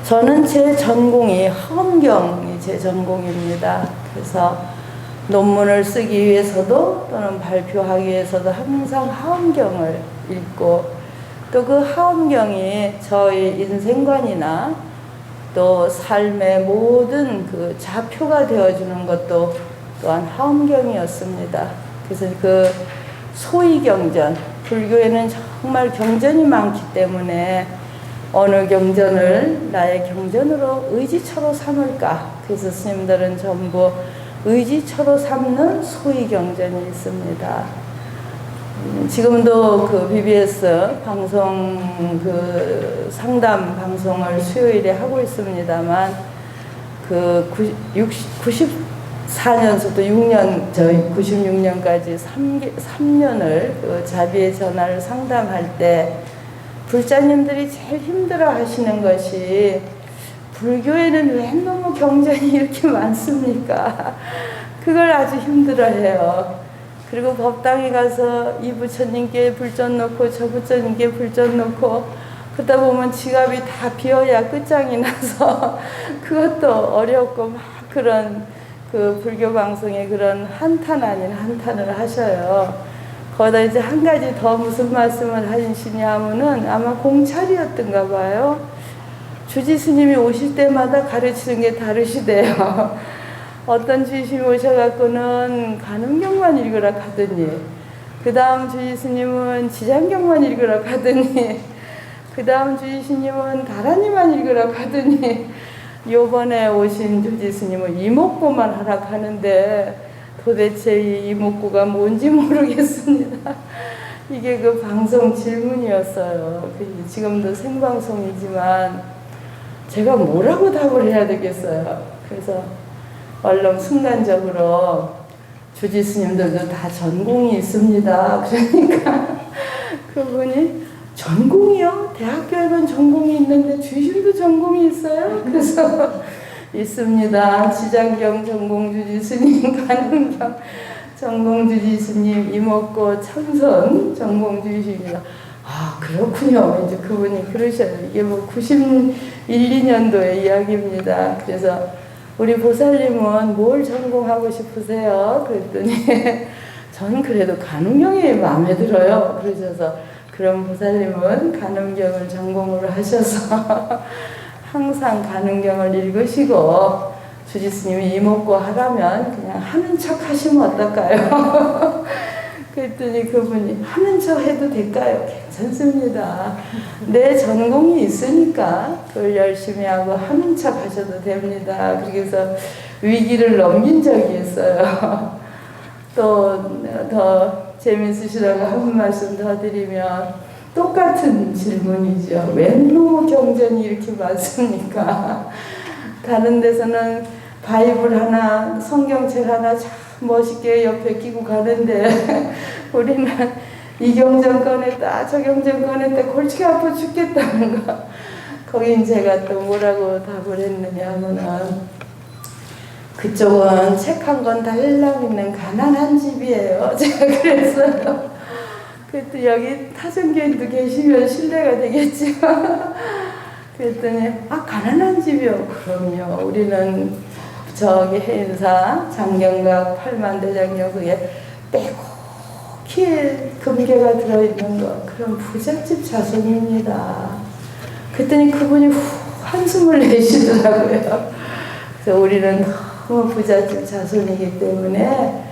저는 제 전공이 화엄경이 제 전공입니다. 그래서 논문을 쓰기 위해서도 또는 발표하기 위해서도 항상 화엄경을 읽고 또 그 화엄경이 저의 인생관이나 또 삶의 모든 그 좌표가 되어주는 것도 또한 화엄경이었습니다. 그래서 그 소위경전, 불교에는 정말 경전이 많기 때문에 어느 경전을 나의 경전으로 의지처로 삼을까? 그래서 스님들은 전부 의지처로 삼는 소위경전이 있습니다. 지금도 그 BBS 방송 그 상담 방송을 수요일에 하고 있습니다만 그 94년부터 6년 저희 96년까지 3년을 그 자비의 전화를 상담할 때 불자님들이 제일 힘들어 하시는 것이 불교에는 왜 너무 경전이 이렇게 많습니까? 그걸 아주 힘들어 해요. 그리고 법당에 가서 이 부처님께 불전 놓고 저 부처님께 불전 놓고 그러다 보면 지갑이 다 비어야 끝장이 나서 그것도 어렵고 막 그런 그 불교 방송에 그런 한탄 아닌 한탄을 하셔요. 거기다 이제 한 가지 더 무슨 말씀을 하시냐 하면은 아마 공찰이었던가 봐요. 주지 스님이 오실 때마다 가르치는 게 다르시대요. 어떤 주지스님이 오셔갖고는 간음경만 읽으라 하더니 그 다음 주지스님은 지장경만 읽으라 하더니 그 다음 주지스님은 다라니만 읽으라 하더니 요번에 오신 주지스님은 이목구만 하라 하는데 도대체 이 이목구가 뭔지 모르겠습니다. 이게 그 방송 질문이었어요. 지금도 생방송이지만 제가 뭐라고 답을 해야 되겠어요. 그래서 얼른 순간적으로 주지스님들도 다 전공이 있습니다. 그러니까 그분이 전공이요? 대학교에는 전공이 있는데 주심도 전공이 있어요? 그래서 있습니다. 지장경 전공주지스님, 간음경 전공주지스님, 이목고 참선 전공주지스입니다. 아, 그렇군요. 이제 그분이 그러셔요. 이게 뭐 91, 2년도의 이야기입니다. 그래서 우리 보살님은 뭘 전공하고 싶으세요? 그랬더니 저는 그래도 간음경이 마음에 들어요. 그러셔서 그럼 보살님은 간음경을 전공으로 하셔서 항상 간음경을 읽으시고 주지스님이 이목구 하라면 그냥 하는 척 하시면 어떨까요? 그랬더니 그분이 하는 척 해도 될까요? 괜찮습니다. 내 전공이 있으니까 그걸 열심히 하고 하는 척 하셔도 됩니다. 그래서 위기를 넘긴 적이 있어요. 또 더 재밌으시다고 한 말씀 더 드리면 똑같은 질문이죠. 왜 너무 경전이 이렇게 많습니까? 다른 데서는 바이블 하나, 성경책 하나 참 멋있게 옆에 끼고 가는데 우리는 이 경전 꺼냈다, 저 경전 꺼냈다, 골치가 아파 죽겠다는 거. 거긴 제가 또 뭐라고 답을 했느냐 하면은 그쪽은 책 한 권 달라고 있는 가난한 집이에요. 제가 그랬어요. 그랬더니 여기 타종교인도 계시면 신뢰가 되겠죠. 그랬더니 아, 가난한 집이요. 그럼요. 우리는 저기 해인사 장경각 8만 대장경 그게 빼곡히 금괴가 들어있는 거 그런 부잣집 자손입니다. 그랬더니 그분이 한숨을 내쉬더라고요. 그래서 우리는 너무 부잣집 자손이기 때문에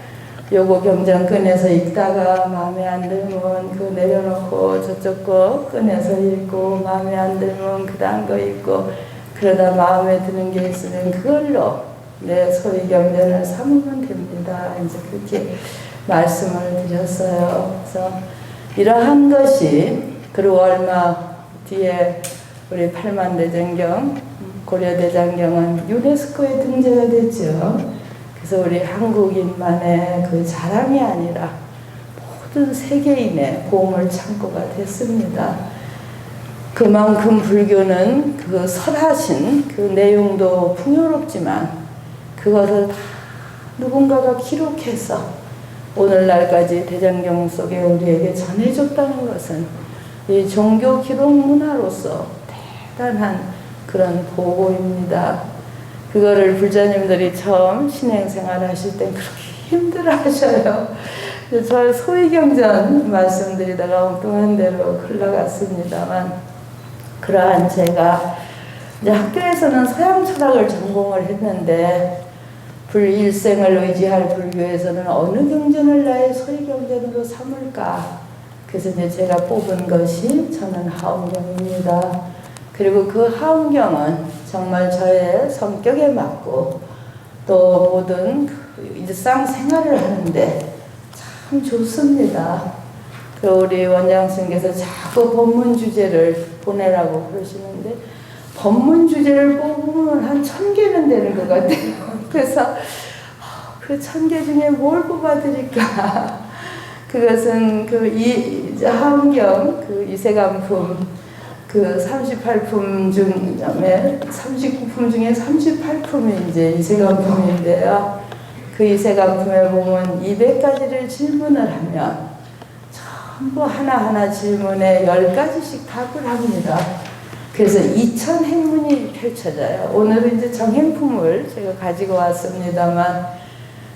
요거 경전 꺼내서 읽다가 마음에 안 들면 그거 내려놓고 저쪽 거 꺼내서 읽고 마음에 안 들면 그 다음 거 읽고 그러다 마음에 드는 게 있으면 그걸로 내 소위 경전을 삼으면 됩니다. 이제 그렇게 말씀을 드렸어요. 그래서 이러한 것이 그리고 얼마 뒤에 우리 팔만대장경, 고려대장경은 유네스코에 등재가 됐죠. 그래서 우리 한국인만의 그 자랑이 아니라 모든 세계인의 보물 창고가 됐습니다. 그만큼 불교는 그 설하신 그 내용도 풍요롭지만 그것을 다 누군가가 기록해서 오늘날까지 대장경 속에 우리에게 전해줬다는 것은 이 종교 기록 문화로서 대단한 그런 보고입니다. 그거를 불자님들이 처음 신행생활 하실 땐 그렇게 힘들어 하셔요. 저 소위경전 말씀드리다가 엉뚱한 대로 흘러갔습니다만, 그러한 제가 이제 학교에서는 서양 철학을 전공을 했는데, 불일생을 의지할 불교에서는 어느 경전을 나의 소위경전으로 삼을까? 그래서 이제 제가 뽑은 것이 저는 하엄경입니다. 그리고 그 하엄경은 정말 저의 성격에 맞고 또 모든 일상생활을 하는데 참 좋습니다. 그 우리 원장 스님께서 자꾸 법문 주제를 보내라고 그러시는데, 법문 주제를 뽑으면 한 1000개는 되는 것 같아요. 그래서 그 1000개 중에 뭘 뽑아드릴까? 그것은 하엄경 이세간품 38품 중에 39품 중에 38품이 이제 이세간품인데요. 그 이세간품에 보면 200가지를 질문을 하면 전부 하나하나 질문에 10가지씩 답을 합니다. 그래서 2000행문이 펼쳐져요. 오늘은 이제 정행품을 제가 가지고 왔습니다만,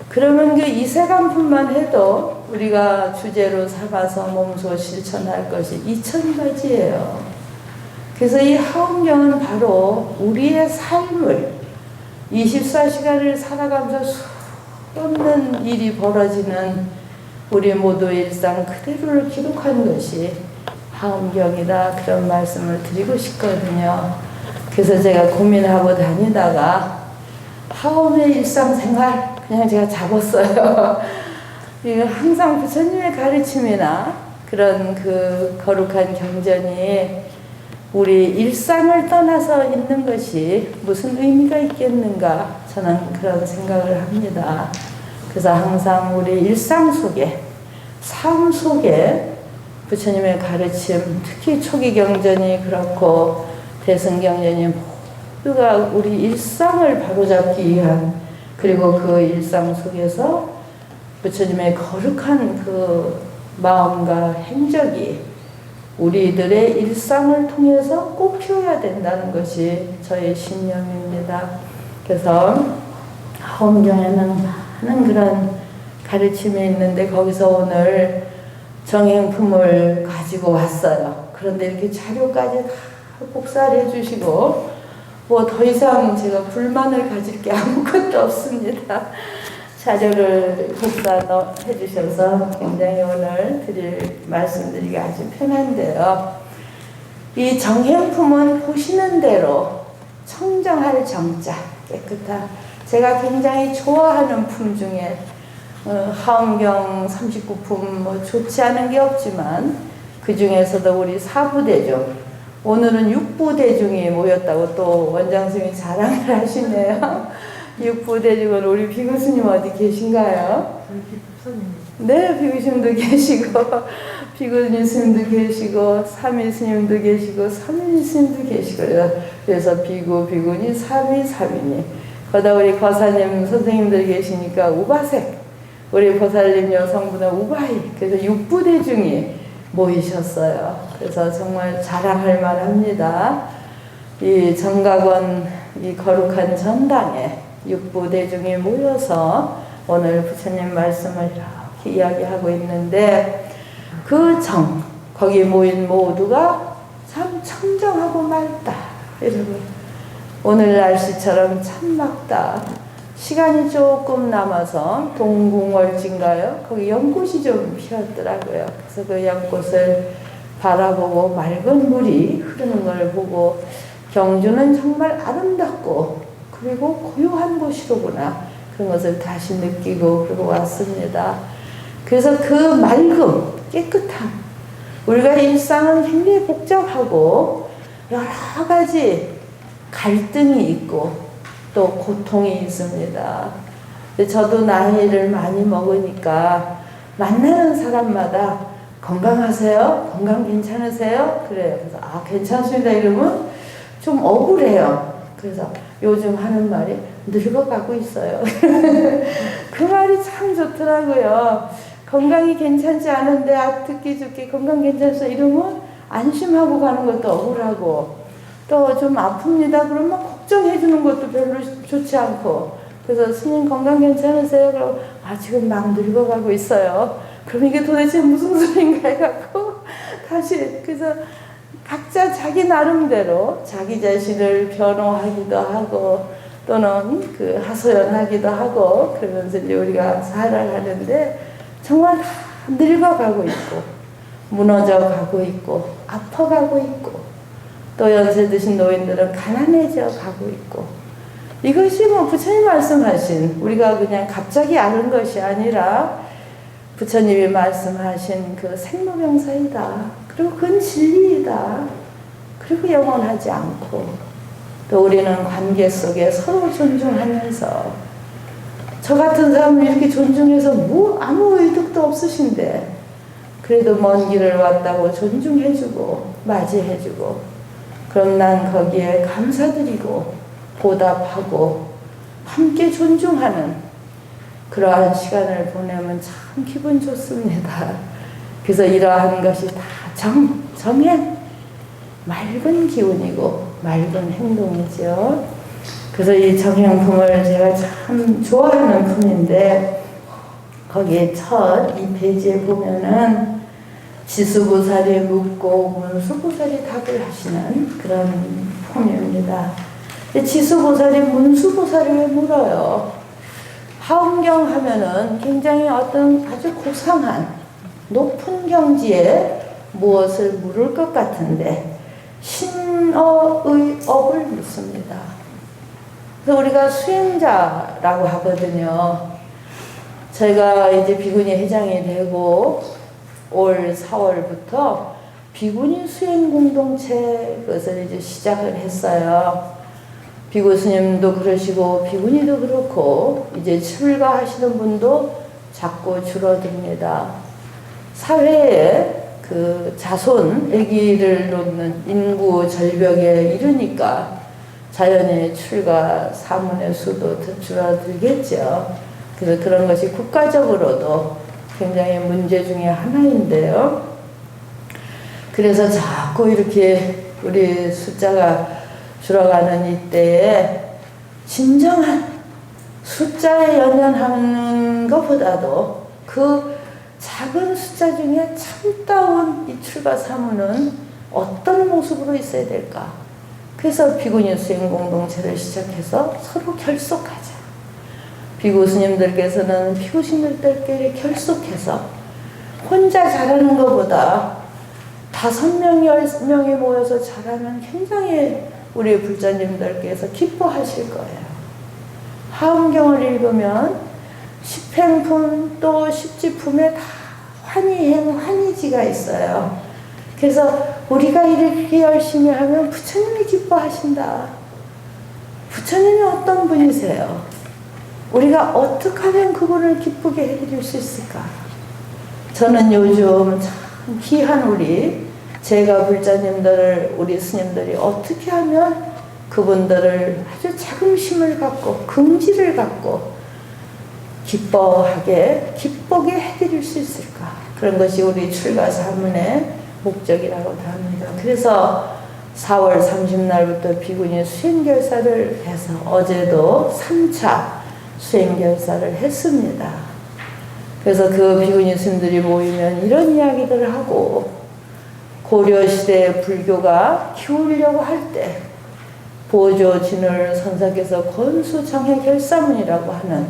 그러면 그 이세간품만 해도 우리가 주제로 삼아서 몸소 실천할 것이 2000가지예요. 그래서 이 하엄경은 바로 우리의 삶을 24시간을 살아가면서 수없는 일이 벌어지는 우리 모두의 일상 그대로를 기록한 것이 하엄경이다, 그런 말씀을 드리고 싶거든요. 그래서 제가 고민하고 다니다가 하엄의 일상생활 그냥 제가 잡았어요. 항상 부처님의 가르침이나 그런 그 거룩한 경전이 우리 일상을 떠나서 있는 것이 무슨 의미가 있겠는가, 저는 그런 생각을 합니다. 그래서 항상 우리 일상 속에, 삶 속에 부처님의 가르침, 특히 초기 경전이 그렇고 대승경전이 모두가 우리 일상을 바로잡기 위한, 그리고 그 일상 속에서 부처님의 거룩한 그 마음과 행적이 우리들의 일상을 통해서 꼭 피워야 된다는 것이 저의 신념입니다. 그래서 하엄경에는 많은 그런 가르침이 있는데, 거기서 오늘 정행품을 가지고 왔어요. 그런데 이렇게 자료까지 다 복사를 해주시고, 뭐 더 이상 제가 불만을 가질 게 아무것도 없습니다. 자료를 복사해 주셔서 굉장히 오늘 말씀드리기 아주 편한데요. 이 정행품은 보시는 대로 청정할 정자, 깨끗한, 제가 굉장히 좋아하는 품 중에 하엄경 39품 뭐 좋지 않은 게 없지만 그 중에서도 우리 사부대중, 오늘은 육부대중이 모였다고 또 원장스님이 자랑을 하시네요. 육부대중은 우리 비구스님 어디 계신가요? 네, 비구스님도 계시고 비구스님 스님도 계시고 삼위 스님도 계시고 삼위 스님도 계시고, 그래서 비구니 삼위 삼위니, 거기다 우리 거사님 선생님들 계시니까 우바색, 우리 보살님 여성분은 우바이, 그래서 육부대중이 모이셨어요. 그래서 정말 자랑할 만합니다. 이 정각원 이 거룩한 전당에 육부대중이 모여서 오늘 부처님 말씀을 이렇게 이야기하고 있는데, 그 거기 모인 모두가 참 청정하고 맑다. 여러분, 오늘 날씨처럼 참 맑다. 시간이 조금 남아서 동궁월진가요? 거기 연꽃이 좀 피었더라고요. 그래서 그 연꽃을 바라보고 맑은 물이 흐르는 걸 보고, 경주는 정말 아름답고 그리고 고요한 곳이로구나, 그런 것을 다시 느끼고 그러고 왔습니다. 그래서 그 맑음, 깨끗함, 우리가 일상은 굉장히 복잡하고 여러 가지 갈등이 있고 또 고통이 있습니다. 저도 나이를 많이 먹으니까 만나는 사람마다 건강하세요? 건강 괜찮으세요? 그래요. 그래서 괜찮습니다 이러면 좀 억울해요. 그래서 요즘 하는 말이 늙어가고 있어요. 그 말이 참 좋더라고요. 건강이 괜찮지 않은데 듣기 좋게 건강 괜찮소 이러면 안심하고 가는 것도 억울하고, 또 좀 아픕니다. 그러면 걱정해 주는 것도 별로 좋지 않고. 그래서 스님 건강 괜찮으세요? 그럼 지금 막 늙어가고 있어요. 그럼 이게 도대체 무슨 소린가 해갖고 다시 그래서 각자 자기 나름대로 자기 자신을 변호하기도 하고 또는 그 하소연하기도 하고 그러면서 이제 우리가 살아가는데 정말 다 늙어가고 있고 무너져가고 있고 아파가고 있고 또 연세 드신 노인들은 가난해져 가고 있고 이것이 뭐 부처님 말씀하신 우리가 그냥 갑자기 아는 것이 아니라 부처님이 말씀하신 그 생로병사이다. 그리고 그건 진리이다. 그리고 영원하지 않고 또 우리는 관계 속에 서로 존중하면서 저 같은 사람을 이렇게 존중해서 뭐 아무 의득도 없으신데 그래도 먼 길을 왔다고 존중해주고 맞이해주고 그럼 난 거기에 감사드리고 보답하고 함께 존중하는 그러한 시간을 보내면 참 기분 좋습니다. 그래서 이러한 것이 다 정의 맑은 기운이고 맑은 행동이죠. 그래서 이 정행품을 제가 참 좋아하는 품인데 거기에 첫 이 페이지에 보면은 지수보살이 묻고 문수보살이 답을 하시는 그런 품입니다. 지수보살이 문수보살을 물어요. 하엄경 하면은 굉장히 어떤 아주 고상한 높은 경지에 무엇을 물을 것 같은데 신어의 업을 묻습니다. 그래서 우리가 수행자라고 하거든요. 저희가 이제 비구니 회장이 되고 올 4월부터 비구니 수행 공동체 그것을 이제 시작을 했어요. 비구 스님도 그러시고 비구니도 그렇고 이제 출가하시는 분도 자꾸 줄어듭니다. 사회에 그 자손, 아기를 놓는 인구 절벽에 이르니까 자연히 출가 사문의 수도 더 줄어들겠죠. 그래서 그런 것이 국가적으로도 굉장히 문제 중에 하나인데요. 그래서 자꾸 이렇게 우리 숫자가 줄어가는 이때에 진정한 숫자에 연연하는 것보다도 그 작은 숫자 중에 참다운 이 출가 사무는 어떤 모습으로 있어야 될까? 그래서 비구니 수행 공동체를 시작해서 서로 결속하자. 비구 스님들께서는 비구 스님들끼리 결속해서 혼자 잘하는 것보다 5명, 10명이 모여서 잘하면 굉장히 우리 불자님들께서 기뻐하실 거예요. 하엄경을 읽으면 십행품 또 십지품에 다 환희행, 환희지가 있어요. 그래서 우리가 이렇게 열심히 하면 부처님이 기뻐하신다. 부처님이 어떤 분이세요? 우리가 어떻게 하면 그분을 기쁘게 해드릴 수 있을까? 저는 요즘 참 귀한 제가 불자님들을 우리 스님들이 어떻게 하면 그분들을 아주 자긍심을 갖고 긍지를 갖고 기뻐하게 기쁘게 해드릴 수 있을까? 그런 것이 우리 출가 사문의 목적이라고 합니다. 그래서 4월 30날부터 비구니 수행결사를 해서 어제도 3차 수행결사를 했습니다. 그래서 그 비구니 스님들이 모이면 이런 이야기들을 하고 고려시대 불교가 키우려고 할 때 보조 진울 선사께서 권수정해 결사문이라고 하는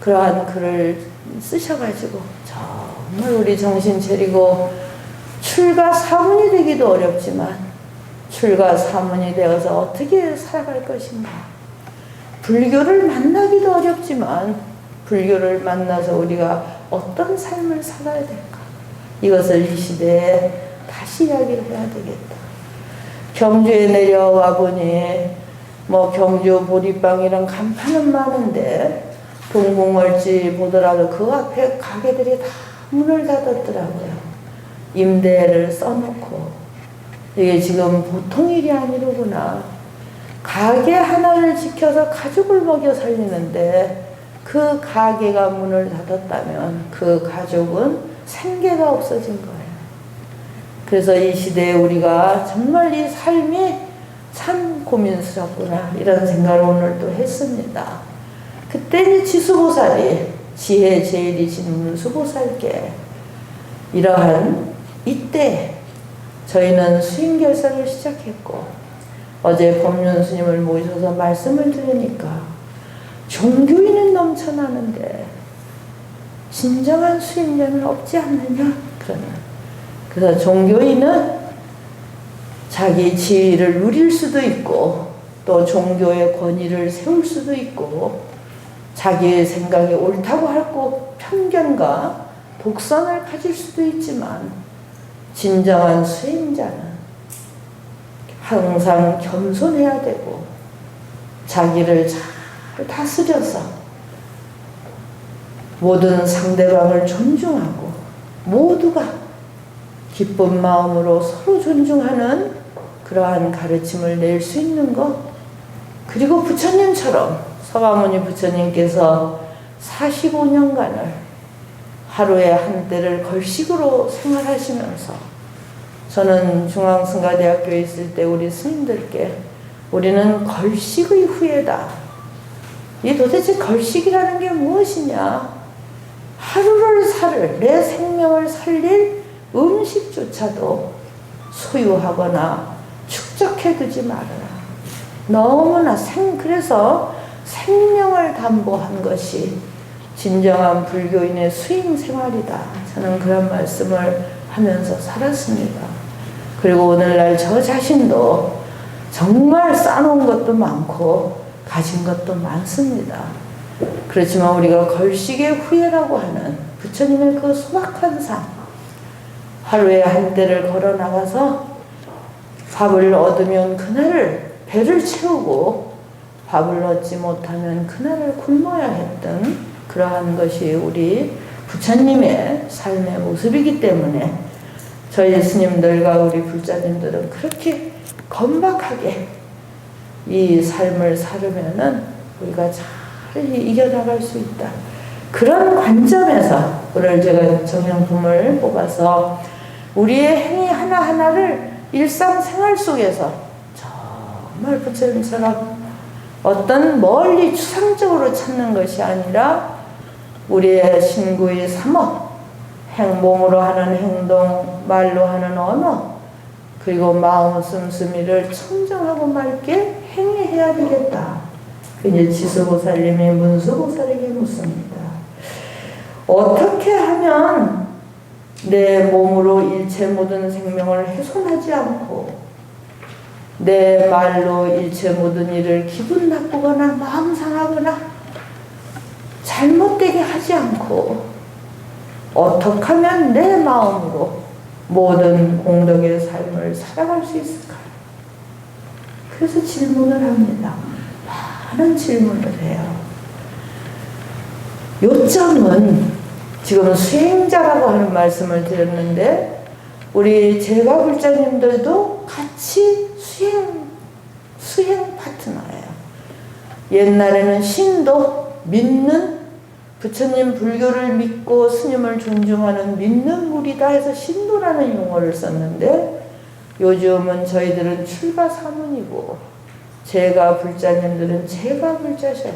그러한 글을 쓰셔가지고 정말 우리 정신 차리고 출가 사문이 되기도 어렵지만 출가 사문이 되어서 어떻게 살아갈 것인가. 불교를 만나기도 어렵지만 불교를 만나서 우리가 어떤 삶을 살아야 될까. 이것을 이 시대에 다시 이야기를 해야 되겠다. 경주에 내려와 보니 경주 보리빵 이런 간판은 많은데 동궁월지 보더라도 그 앞에 가게들이 다 문을 닫았더라고요. 임대를 써놓고 이게 지금 보통 일이 아니로구나. 가게 하나를 지켜서 가족을 먹여 살리는데 그 가게가 문을 닫았다면 그 가족은 생계가 없어진 거예요. 그래서 이 시대에 우리가 정말 이 삶이 참 고민스럽구나 이런 생각을 오늘 또 했습니다. 그때 지수보살이 지혜 제일이신 문수보살께 이러한 이때 저희는 수행결사를 시작했고 어제 법륜 스님을 모셔서 말씀을 들으니까 종교인은 넘쳐나는데 진정한 수행자는 없지 않느냐 그래서 종교인은 자기 지위를 누릴 수도 있고 또 종교의 권위를 세울 수도 있고 자기의 생각이 옳다고 하고 편견과 독선을 가질 수도 있지만 진정한 수행자는 항상 겸손해야 되고 자기를 잘 다스려서 모든 상대방을 존중하고 모두가 기쁜 마음으로 서로 존중하는 그러한 가르침을 낼 수 있는 것, 그리고 부처님처럼 서가모니 부처님께서 45년간을 하루에 한 때를 걸식으로 생활하시면서 저는 중앙승가대학교에 있을 때 우리 스님들께 우리는 걸식의 후예다. 이 도대체 걸식이라는 게 무엇이냐? 하루를 살을 내 생명을 살릴 음식조차도 소유하거나 축적해두지 말아라. 너무나 그래서 생명을 담보한 것이 진정한 불교인의 수행 생활이다. 저는 그런 말씀을 하면서 살았습니다. 그리고 오늘날 저 자신도 정말 쌓아놓은 것도 많고 가진 것도 많습니다. 그렇지만 우리가 걸식의 후예라고 하는 부처님의 그 소박한 삶, 하루에 한 때를 걸어 나가서 밥을 얻으면 그날을 배를 채우고 밥을 얻지 못하면 그날을 굶어야 했던 그러한 것이 우리 부처님의 삶의 모습이기 때문에 저희 스님들과 우리 불자님들은 그렇게 건박하게 이 삶을 살으면은 우리가 잘 이겨나갈 수 있다. 그런 관점에서 오늘 제가 정형품을 뽑아서 우리의 행위 하나하나를 일상생활 속에서 정말 부처님처럼 어떤 멀리 추상적으로 찾는 것이 아니라 우리의 신구의 삼업, 몸으로 하는 행동, 말로 하는 언어, 그리고 마음 씀씀이를 청정하고 맑게 행해야 되겠다. 그게 지수보살님이 문수보살에게 묻습니다. 어떻게 하면 내 몸으로 일체 모든 생명을 훼손하지 않고 내 말로 일체 모든 일을 기분 나쁘거나 마음 상하거나 잘못되게 하지 않고 어떻게 하면 내 마음으로 모든 공덕의 삶을 살아갈 수 있을까요? 그래서 질문을 합니다. 많은 질문을 해요. 요점은 지금 수행자라고 하는 말씀을 드렸는데 우리 제가 불자님들도 같이 수행 파트너예요. 옛날에는 신도, 믿는 부처님 불교를 믿고 스님을 존중하는 믿는 무리다 해서 신도라는 용어를 썼는데 요즘은 저희들은 출가사문이고 제가 불자님들은 제가 불자셔요.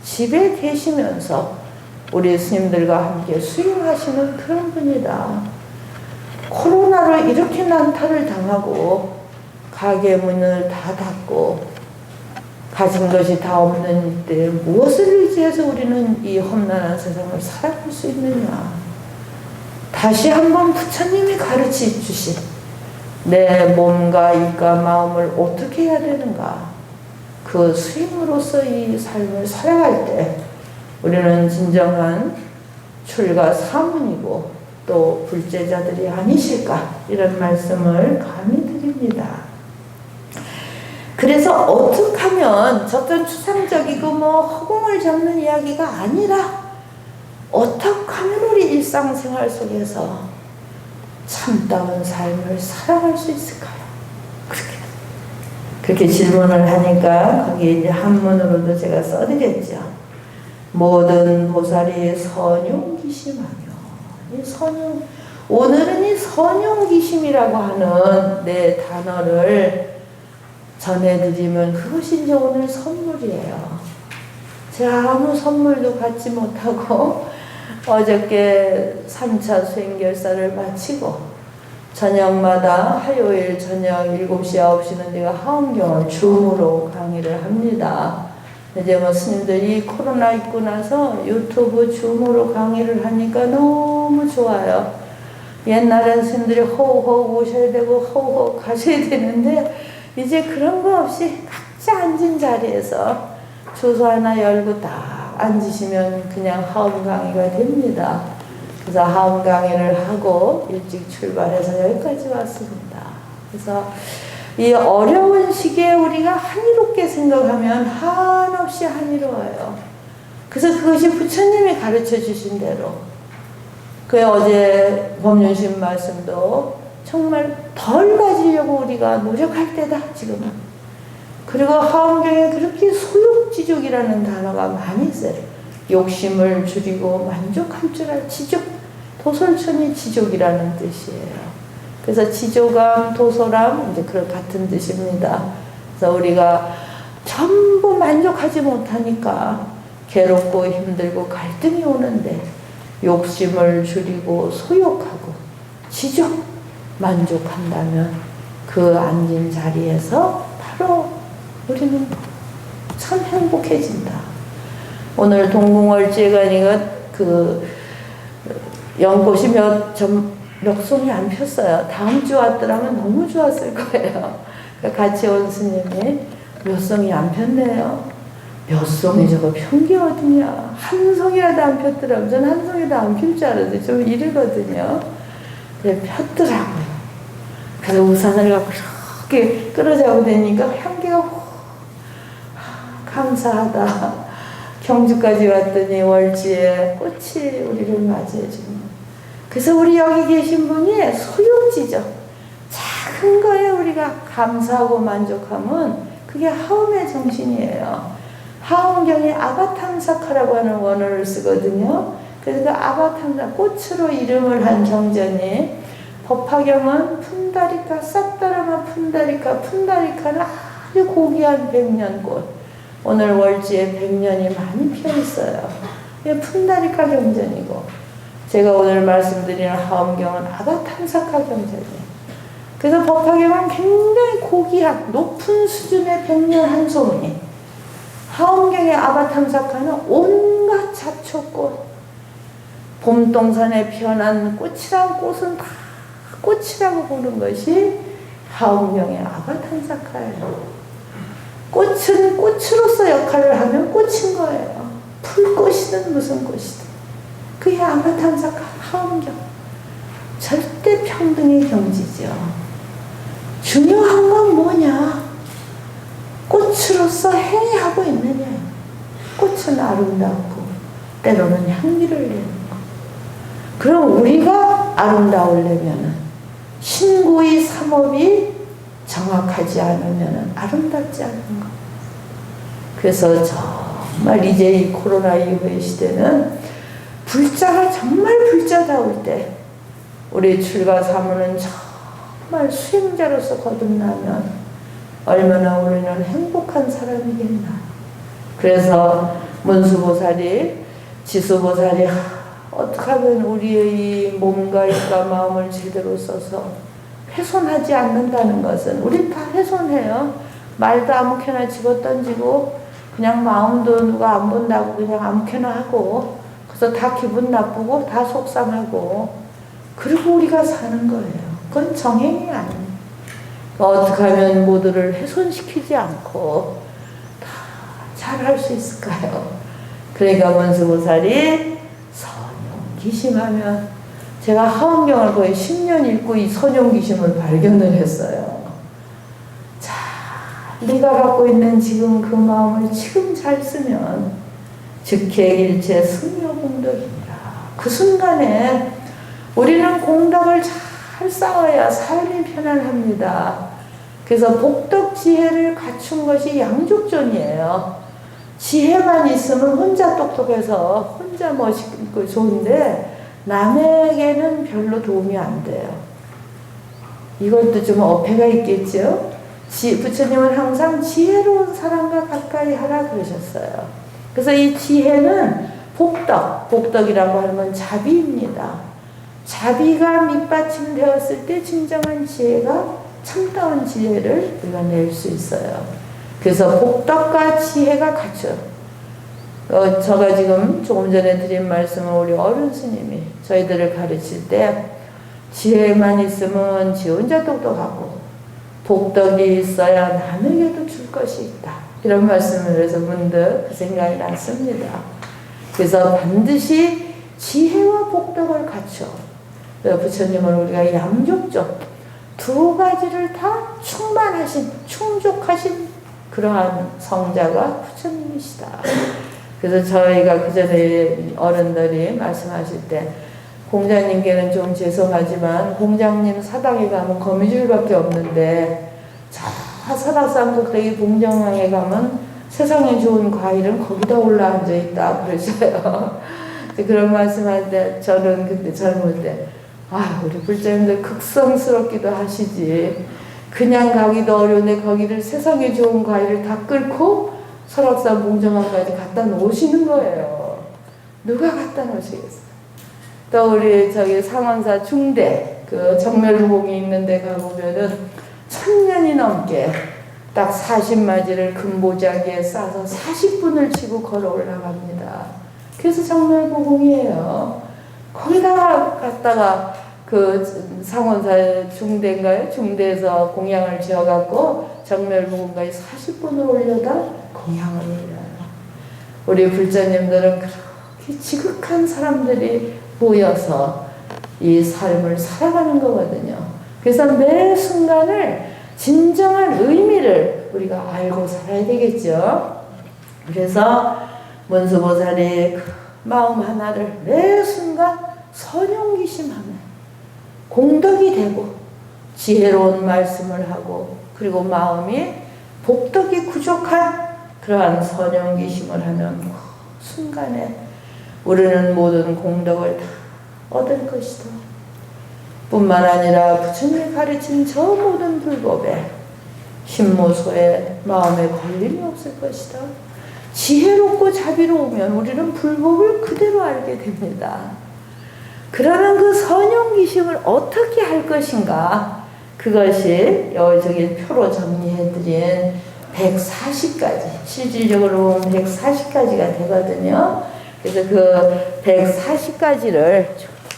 집에 계시면서 우리 스님들과 함께 수행하시는 그런 분이다. 코로나로 이렇게 난타를 당하고 가게 문을 다 닫고 가진 것이 다 없는 이때 무엇을 의지해서 우리는 이 험난한 세상을 살아갈 수 있느냐. 다시 한번 부처님이 가르쳐 주신 내 몸과 입과 마음을 어떻게 해야 되는가. 그 수행으로서 이 삶을 살아갈 때 우리는 진정한 출가 사문이고 또 불제자들이 아니실까 이런 말씀을 감히 드립니다. 그래서 어떻게 하면 어떤 추상적이고 허공을 잡는 이야기가 아니라 어떻게 하면 우리 일상생활 속에서 참다운 삶을 살아갈 수 있을까요? 그렇게 질문을 하니까 거기 이제 한문으로도 제가 써드렸죠. 모든 보살이 선용기심하며 오늘은 이 선용기심이라고 하는 내 단어를 전해드리면 그것이 이제 오늘 선물이에요. 제가 아무 선물도 받지 못하고 어저께 3차 수행결사를 마치고 저녁마다 화요일 저녁 7시, 9시는 제가 하엄경을 줌으로 강의를 합니다. 이제 뭐 스님들이 코로나 있고 나서 유튜브 줌으로 강의를 하니까 너무 좋아요. 옛날엔 스님들이 호흡 오셔야 되고 호흡 가셔야 되는데 이제 그런 거 없이 각자 앉은 자리에서 주소 하나 열고 딱 앉으시면 그냥 하엄 강의가 됩니다. 그래서 하엄 강의를 하고 일찍 출발해서 여기까지 왔습니다. 그래서 이 어려운 시기에 우리가 한이롭게 생각하면 한없이 한이로워요. 그래서 그것이 부처님이 가르쳐 주신 대로 그 어제 법륜심 말씀도 정말 덜 가지려고 우리가 노력할 때다 지금은. 그리고 하엄경에 그렇게 소욕지족이라는 단어가 많이 있어요. 욕심을 줄이고 만족할 줄 알 지족. 도솔천이 지족이라는 뜻이에요. 그래서 지족함, 도솔함 이제 그런 같은 뜻입니다. 그래서 우리가 전부 만족하지 못하니까 괴롭고 힘들고 갈등이 오는데 욕심을 줄이고 소욕하고 지족 만족한다면 그 앉은 자리에서 바로 우리는 참 행복해진다. 오늘 동궁월제가니가 그 연꽃이 몇 송이 안 폈어요. 다음 주 왔더라면 너무 좋았을 거예요. 같이 온 스님이 몇 송이 안 폈네요. 몇 송이 저거 편 게 어디냐. 한 송이라도 안 폈더라면 전 한 송이도 안 필 줄 알았는데 좀 이르거든요. 그래 폈더라고요. 그래서 우산을 갖고 이렇게 끌어잡고 다니니까 향기가 감사하다. 경주까지 왔더니 월지에 꽃이 우리를 맞이해줍니다. 그래서 우리 여기 계신 분이 소욕지죠. 작은 거에 우리가 감사하고 만족하면 그게 하엄의 정신이에요. 하엄경에 아바탐사카라고 하는 원어를 쓰거든요. 그래서 그 아바탐사, 꽃으로 이름을 한 경전이 법화경은 푼다리카, 싹다라마 푼다리카, 푼다리카는 아주 고귀한 백년꽃. 오늘 월지에 백년이 많이 피어있어요. 이게 푼다리카 경전이고 제가 오늘 말씀드리는 하엄경은 아바탐사카 경전이에요. 그래서 법화경은 굉장히 고귀한 높은 수준의 백년 한 송이. 하엄경의 아바탐사카는 온갖 잡초꽃. 봄동산에 피어난 꽃이란 꽃은 다 꽃이라고 보는 것이 하엄경의 아바탐사카예요. 꽃은 꽃으로서 역할을 하면 꽃인 거예요. 풀꽃이든 무슨 꽃이든. 그게 아바탐사카 하엄경. 절대 평등의 경지죠. 중요한 건 뭐냐? 꽃으로서 행위하고 있느냐. 꽃은 아름답고 때로는 향기를 내는 거. 그럼 우리가 아름다우려면 신고의 삼업이 정확하지 않으면 아름답지 않은 거. 그래서 정말 이제 이 코로나 이후의 시대는 불자가 정말 불자다울 때 우리 출가 사무는 정말 수행자로서 거듭나면 얼마나 우리는 행복한 사람이겠나. 그래서 문수보살이 지수보살이 어떻게 하면 우리의 이 몸과 입과 마음을 제대로 써서 훼손하지 않는다는 것은 우리 다 훼손해요. 말도 아무렇게나 집어던지고 그냥 마음도 누가 안 본다고 그냥 아무렇게나 하고 그래서 다 기분 나쁘고 다 속상하고 그리고 우리가 사는 거예요. 그건 정행이 아니에요. 어떻게 하면 모두를 훼손시키지 않고 다 잘할 수 있을까요? 그러니까 문수보살이 선용기심하면 제가 하엄경을 거의 10년 읽고 이 선용기심을 발견을 했어요. 자, 네가 갖고 있는 지금 그 마음을 지금 잘 쓰면 즉객일체 승려공덕이니라. 그 순간에 우리는 공덕을 잘 쌓아야 삶이 편안합니다. 그래서 복덕지혜를 갖춘 것이 양족존이에요. 지혜만 있으면 혼자 똑똑해서 혼자 멋있고 좋은데 남에게는 별로 도움이 안 돼요. 이것도 좀 어폐가 있겠죠? 부처님은 항상 지혜로운 사람과 가까이 하라 그러셨어요. 그래서 이 지혜는 복덕이라고 하는 건 자비입니다. 자비가 밑받침되었을 때 진정한 지혜가 참다운 지혜를 우리가 낼 수 있어요. 그래서 복덕과 지혜가 갖춰. 제가 지금 조금 전에 드린 말씀은 우리 어른 스님이 저희들을 가르칠 때 지혜만 있으면 지 혼자 똑똑하고 복덕이 있어야 남에게도 줄 것이 있다. 이런 말씀을 해서 문득 그 생각이 났습니다. 그래서 반드시 지혜와 복덕을 갖춰. 부처님은 우리가 양족적 두 가지를 다 충만하신, 충족하신 그러한 성자가 부처님이시다. 그래서 저희가 그 전에 어른들이 말씀하실 때 공자님께는 좀 죄송하지만 공장님 사당에 가면 거미줄밖에 없는데 저 설악산 꼭대기 봉정항에 가면 세상에 좋은 과일은 거기다 올라앉아 있다 그러셔요. 그런 말씀할 때 저는 그때 젊을 때 우리 불자님들 극성스럽기도 하시지. 그냥 가기도 어려운데 거기를 세상에 좋은 과일을 다 끓고 설악산 봉정항까지 갖다 놓으시는 거예요. 누가 갖다 놓으시겠어요? 또 우리 상원사 중대 그 정멸무공이 있는 데 가보면은 1000년이 넘게 딱 40마지를 금보자기에 싸서 40분을 치고 걸어 올라갑니다. 그래서 정멸무공이에요. 거기다가 갔다가 그 상원사 중대인가요? 중대에서 공양을 지어갖고 정멸무공까지 40분을 올려다 공양을 올려요. 우리 불자님들은 그렇게 지극한 사람들이 모여서 이 삶을 살아가는 거거든요. 그래서 매 순간을 진정한 의미를 우리가 알고 살아야 되겠죠. 그래서 문수보살이 그 마음 하나를 매 순간 선용기심하면 공덕이 되고 지혜로운 말씀을 하고 그리고 마음이 복덕이 부족한 그러한 선용기심을 하는 순간에 우리는 모든 공덕을 다 얻을 것이다. 뿐만 아니라 부처님이 가르친 저 모든 불법에 신모소에 마음에 걸림이 없을 것이다. 지혜롭고 자비로우면 우리는 불법을 그대로 알게 됩니다. 그러면 그 선용기심을 어떻게 할 것인가? 그것이 여기 표로 정리해드린 140가지, 실질적으로 보면 140가지가 되거든요. 그래서 그 140가지를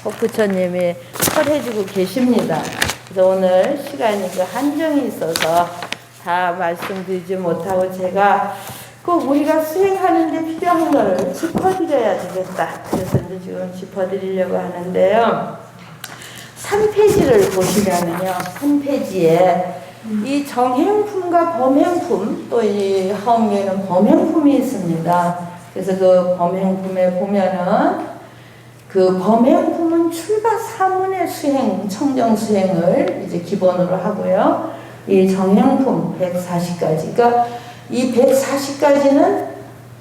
부처님이 설해주고 계십니다. 그래서 오늘 시간이 그 한정이 있어서 다 말씀드리지 못하고 제가 꼭 우리가 수행하는데 필요한 거를 짚어드려야 되겠다. 그래서 이제 지금 짚어드리려고 하는데요. 3페이지를 보시면은요, 3페이지에 이 정행품과 범행품, 또 이 하엄경에는 범행품이 있습니다. 그래서 그 범행품에 보면은 그 범행품은 출가 사문의 수행, 청정 수행을 이제 기본으로 하고요. 이 정행품 140가지. 그러니까 이 140가지는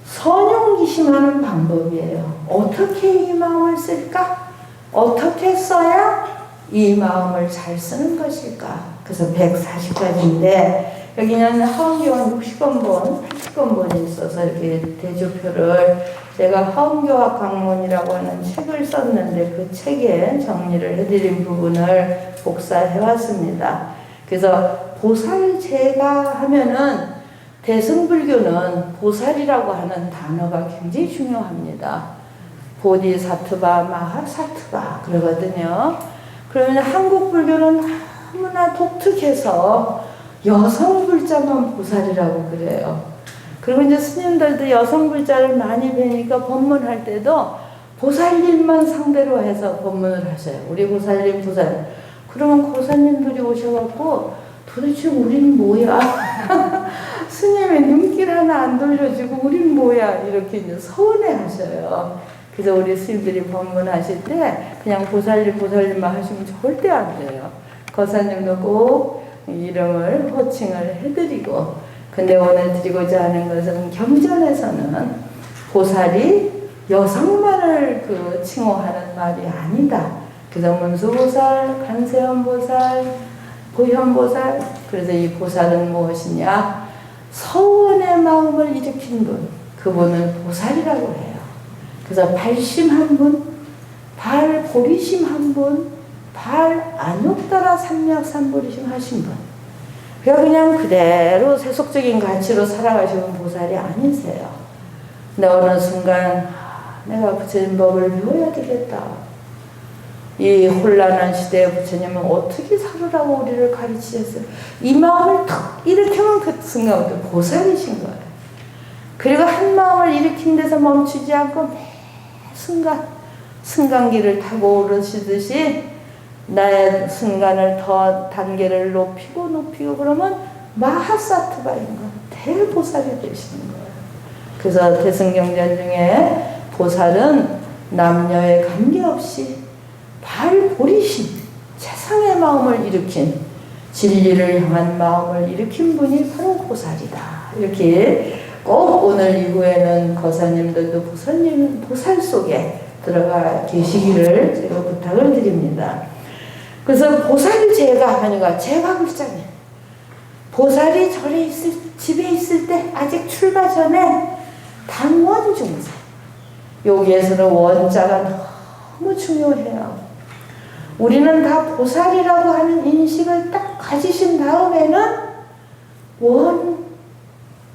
선용기심하는 방법이에요. 어떻게 이 마음을 쓸까? 어떻게 써야 이 마음을 잘 쓰는 것일까? 그래서 140가지인데 여기는 하엄경 60권본, 80권본이 있어서 이렇게 대조표를 제가 하엄교학 강문이라고 하는 책을 썼는데 그 책에 정리를 해드린 부분을 복사해왔습니다. 그래서 보살제가 하면은 대승불교는 보살이라고 하는 단어가 굉장히 중요합니다. 보디사트바, 마하사트바 그러거든요. 그러면 한국 불교는 너무나 독특해서 여성 불자만 보살이라고 그래요. 그리고 이제 스님들도 여성 불자를 많이 뵈니까 법문할 때도 보살님만 상대로 해서 법문을 하셔요. 우리 보살님 보살. 그러면 고사님들이 오셔갖고 도대체 우린 뭐야? 스님의 눈길 하나 안 돌려주고 우린 뭐야? 이렇게 이제 서운해 하셔요. 그래서 우리 스님들이 법문하실 때 그냥 보살님만 하시면 절대 안 돼요. 거사님도 꼭 이름을 호칭을 해드리고, 근데 오늘 드리고자 하는 것은 경전에서는 보살이 여성만을 그 칭호하는 말이 아니다. 그래서 문수보살, 간세음보살, 보현보살, 그래서 이 보살은 무엇이냐? 서원의 마음을 일으킨 분, 그분은 보살이라고 해요. 그래서 발심 한 분, 발 보리심 한 분, 발 안욕따라 삼략삼보리심 하신 분. 그냥 그대로 세속적인 가치로 살아가시는 보살이 아니세요. 근데 어느 순간 내가 부처님 법을 배워야 되겠다. 이 혼란한 시대에 부처님은 어떻게 살으라고 우리를 가르치셨어요. 이 마음을 탁 일으키면 그 순간부터 보살이신 거예요. 그리고 한 마음을 일으킨 데서 멈추지 않고 매 순간 승강기를 타고 오르시듯이 나의 순간을 더 단계를 높이고 그러면 마하사트바인 거예요. 대보살이 되시는 거예요. 그래서 대승경전 중에 보살은 남녀에 관계없이 발보리심, 최상의 마음을 일으킨, 진리를 향한 마음을 일으킨 분이 바로 보살이다. 이렇게 꼭 오늘 이후에는 거사님들도 보살 속에 들어가 계시기를 제가 부탁을 드립니다. 그래서 보살이 제가 하니까 제가 글자네. 보살이 집에 있을 때 아직 출가 전에 당원중생. 여기에서는 원자가 너무 중요해요. 우리는 다 보살이라고 하는 인식을 딱 가지신 다음에는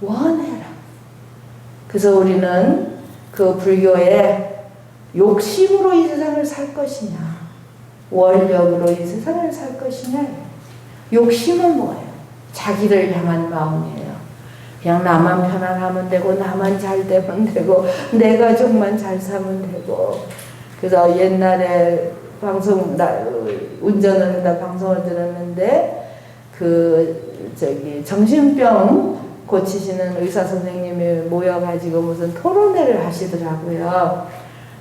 원해라. 그래서 우리는 그 불교에 욕심으로 이 세상을 살 것이냐, 원력으로 이 세상을 살 것이냐. 욕심은 뭐예요? 자기를 향한 마음이에요. 그냥 나만 편안하면 되고, 나만 잘 되면 되고, 내 가족만 잘 사면 되고. 그래서 옛날에 운전을 하다 방송을 들었는데, 정신병 고치시는 의사 선생님이 모여가지고 무슨 토론회를 하시더라고요.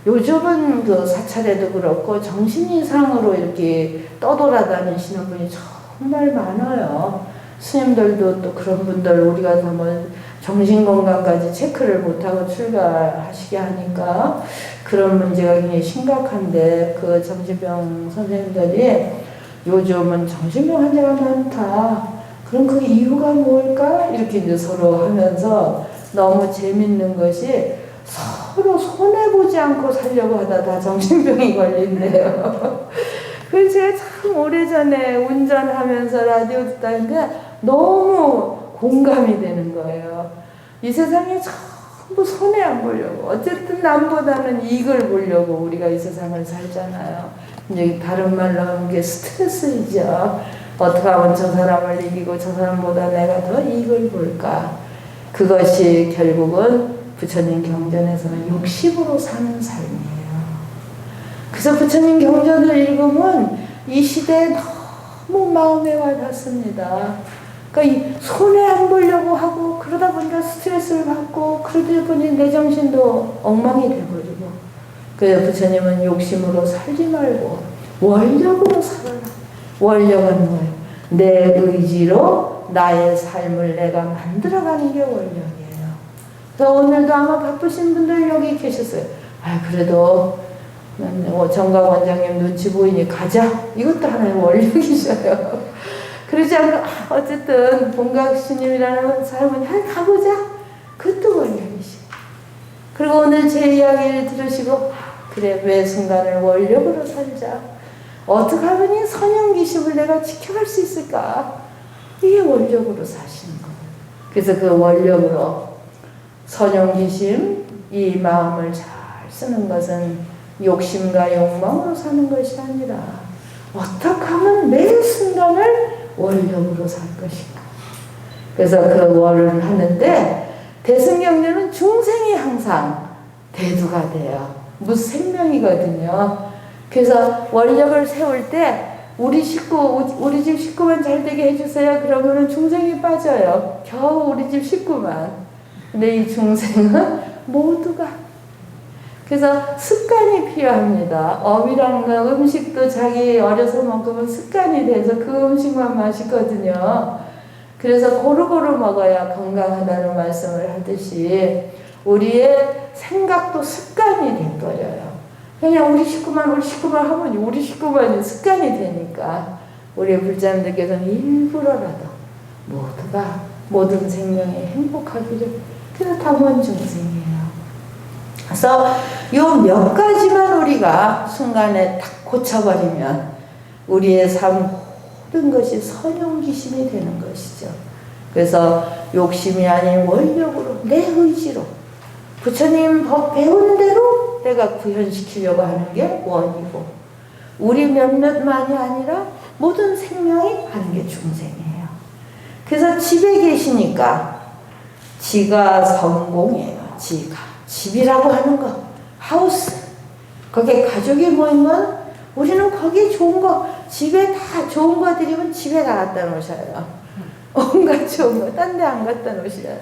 요즘은 그 사찰에도 그렇고 정신 이상으로 이렇게 떠돌아다니시는 분이 정말 많아요. 스님들도 또 그런 분들 우리가 다 뭐 정신건강까지 체크를 못하고 출가하시게 하니까 그런 문제가 굉장히 심각한데, 그 정신병 선생님들이 요즘은 정신병 환자가 많다. 그럼 그 이유가 뭘까? 이렇게 이제 서로 하면서 너무 재밌는 것이 서로 손해보지 않고 살려고 하다 다 정신병이 걸린대요. 그래서 제가 참 오래전에 운전하면서 라디오 듣다 했는데 너무 공감이 되는 거예요. 이 세상에 전부 손해 안 보려고, 어쨌든 남보다는 이익을 보려고 우리가 이 세상을 살잖아요. 이제 다른 말로 하는 게 스트레스이죠. 어떻게 하면 저 사람을 이기고 저 사람보다 내가 더 이익을 볼까. 그것이 결국은 부처님 경전에서는 욕심으로 사는 삶이에요. 그래서 부처님 경전을 읽으면 이 시대에 너무 마음에 와닿습니다. 그러니까 이 손해 안 보려고 하고 그러다 보니까 스트레스를 받고 그러다 보니 내 정신도 엉망이 돼버리고. 그래서 부처님은 욕심으로 살지 말고 원력으로 살아라. 원력은 뭐예요? 내 의지로 나의 삶을 내가 만들어가는 게 원력이에요. 그래서 오늘도 아마 바쁘신 분들 여기 계셨어요. 그래도 정각 원장님 눈치 보이니 가자. 이것도 하나의 원력이셔요. 그러지 않고 어쨌든 본각 스님이라는 사람은 가보자. 그것도 원력이시고. 그리고 오늘 제 이야기를 들으시고 그래, 매 순간을 원력으로 살자. 어떻게 하면 이 선영기심을 내가 지켜갈 수 있을까? 이게 원력으로 사시는 거예요. 그래서 그 원력으로 선영기심, 이 마음을 잘 쓰는 것은 욕심과 욕망으로 사는 것이 아니라 어떻게 하면 매 순간을 원력으로 살 것인가. 그래서 그 월을 하는데 대승경전은 중생이 항상 대두가 돼요. 무생명이거든요. 그래서 원력을 세울 때 우리 집 식구만 잘 되게 해주세요. 그러면은 중생이 빠져요. 겨우 우리 집 식구만. 근데 이 중생은 모두가. 그래서 습관이 필요합니다. 업이라는 건 음식도 자기 어려서 먹으면 습관이 돼서 그 음식만 맛있거든요. 그래서 고루고루 먹어야 건강하다는 말씀을 하듯이 우리의 생각도 습관이 돼버려요. 그냥 우리 식구만 하면 우리 식구만이 습관이 되니까 우리 불자님들께서는 일부러라도 모두가 모든 생명이 행복하기를. 그래서 당원 중생이에요. 그래서 요 몇 가지만 우리가 순간에 딱 고쳐버리면 우리의 삶 모든 것이 선용기심이 되는 것이죠. 그래서 욕심이 아닌 원력으로 내 의지로 부처님 법 배운 대로 내가 구현시키려고 하는 게 원이고, 우리 몇몇만이 아니라 모든 생명이 하는 게 중생이에요. 그래서 집에 계시니까 지가 성공이에요. 지가 집이라고 하는 거, 하우스, 거기에 가족이 모이면 우리는 거기에 좋은 거, 집에 다 좋은 거 드리면 집에 다 갖다 놓으셔요. 온갖 좋은 거 딴 데 안 갖다 놓으셔요.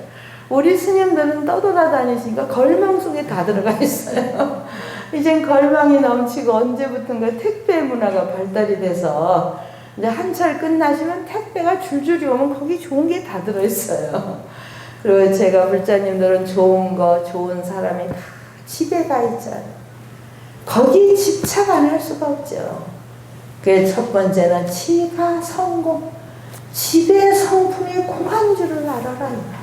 우리 스님들은 떠돌아다니시니까 걸망 속에 다 들어가 있어요. 이젠 걸망이 넘치고 언제부턴가 택배 문화가 발달이 돼서 이제 한철 끝나시면 택배가 줄줄이 오면 거기 좋은 게 다 들어있어요. 그리고 제가 불자님들은 좋은 거, 좋은 사람이 다 집에 가 있잖아요. 거기 집착 안 할 수가 없죠. 그게 첫 번째는 지가 성공, 집의 성품이 공한 줄을 알아라.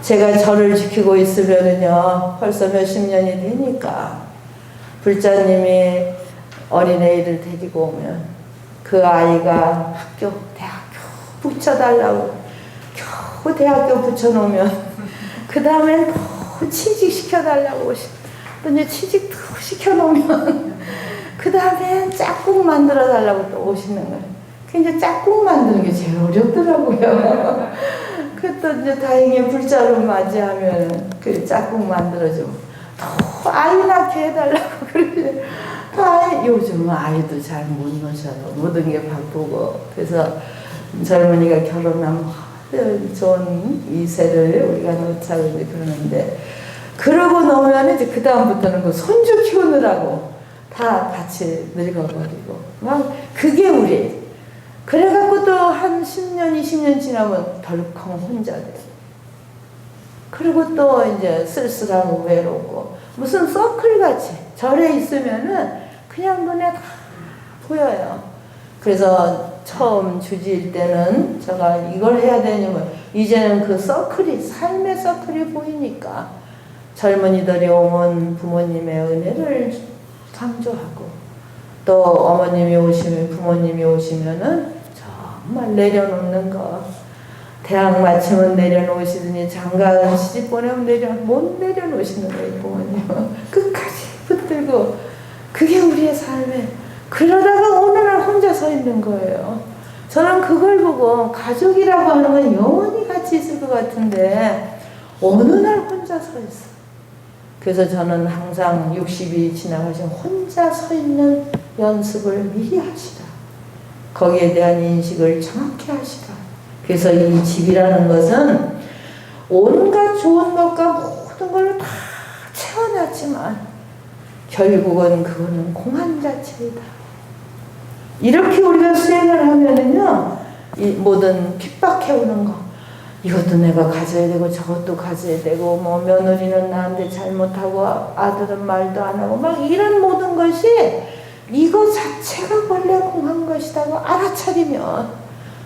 제가 절을 지키고 있으면은요, 벌써 몇십 년이 되니까 불자님이 어린애를 데리고 오면 그 아이가 학교, 대학교 붙여달라고 겨우 대학교 붙여놓으면 그 다음엔 또 취직시켜달라고 또 이제 취직 또 시켜놓으면 그 다음엔 짝꿍 만들어달라고 또 오시는 거예요. 그 이제 짝꿍 만드는 게 제일 어렵더라고요. 또 이제 다행히 불자로 맞이하면 그 짝꿍 만들어주면 또 아이 낳게 해달라고 그러지. 요즘은 아이도 잘 못 놓으셔요. 모든 게 바쁘고. 그래서 젊은이가 결혼하면 좋은 이세를 우리가 놓자고 이제 그러는데, 그러고 나면 이제 그 다음부터는 그 손주 키우느라고 다 같이 늙어버리고 막 그게 우리. 그래갖고 또 한 10년, 20년 지나면 덜컹 혼자 돼. 그리고 또 이제 쓸쓸하고 외롭고, 무슨 서클같이 절에 있으면은 그냥 눈에 다 보여요. 그래서 처음 주지일 때는 제가 이걸 해야 되냐면, 이제는 그 서클이, 삶의 서클이 보이니까 젊은이들이 오면 부모님의 은혜를 강조하고, 또 어머님이 오시면, 부모님이 오시면은 정말 내려놓는 거. 대학 마치면 내려놓으시더니 장가 시집 보내면 못 내려놓으시는 거예요, 부모님은. 끝까지 붙들고. 그게 우리의 삶에. 그러다가 어느 날 혼자 서 있는 거예요. 저는 그걸 보고 가족이라고 하는 건 영원히 같이 있을 것 같은데 어느 날 혼자 서 있어. 그래서 저는 항상 60이 지나가시면 혼자 서 있는 연습을 미리 하시라. 거기에 대한 인식을 정확히 하시라. 그래서 이 집이라는 것은 온갖 좋은 것과 모든 걸 다 채워놨지만 결국은 그거는 공한 자체이다. 이렇게 우리가 수행을 하면은요, 이 모든 핍박해오는 거, 이것도 내가 가져야 되고 저것도 가져야 되고, 뭐 며느리는 나한테 잘못하고 아들은 말도 안 하고 막 이런 모든 것이 이거 자체가 원래 공한 것이라고 알아차리면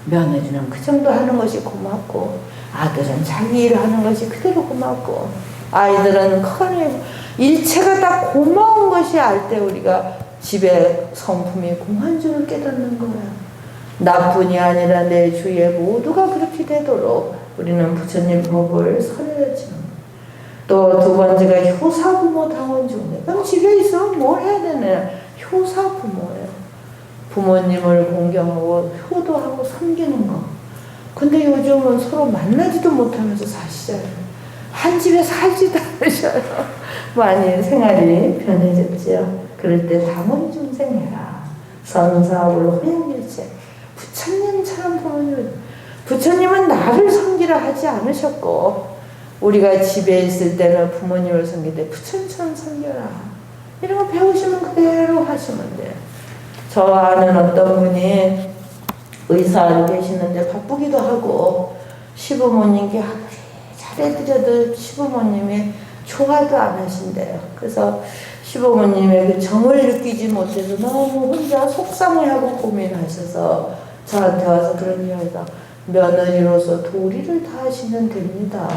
며느리는 그 정도 하는 것이 고맙고, 아들은 자기 일 하는 것이 그대로 고맙고, 아이들은 커녕 일체가 다 고마운 것이 알 때 우리가 집의 성품이 공한 줄을 깨닫는 거예요. 나뿐이 아니라 내 주위에 모두가 그렇게 되도록 우리는 부처님 법을 설해야죠. 또 두 번째가 효사부모 당원중생. 그럼 집에 있으면 뭘 해야 되냐? 효사부모예요. 부모님을 공경하고 효도하고 섬기는 거. 근데 요즘은 서로 만나지도 못하면서 사시잖아요. 한 집에 살지도 않으셔요. 많이 생활이 변해졌지요. 그럴 때 당원중생해라. 선사불 호양일체. 부처님처럼 부모님. 부처님은 나를 섬기라 하지 않으셨고, 우리가 집에 있을 때는 부모님을 섬길 때 부처님처럼 섬겨라. 이런 거 배우시면 그대로 하시면 돼요. 저 아는 어떤 분이 의사로 계시는데 바쁘기도 하고 시부모님께 잘해드려도 시부모님이 좋아도 안 하신대요. 그래서 시부모님의 그 정을 느끼지 못해서 너무 혼자 속상해하고 고민하셔서 저한테 와서 그런 이야기가, 며느리로서 도리를 다하시면 됩니다.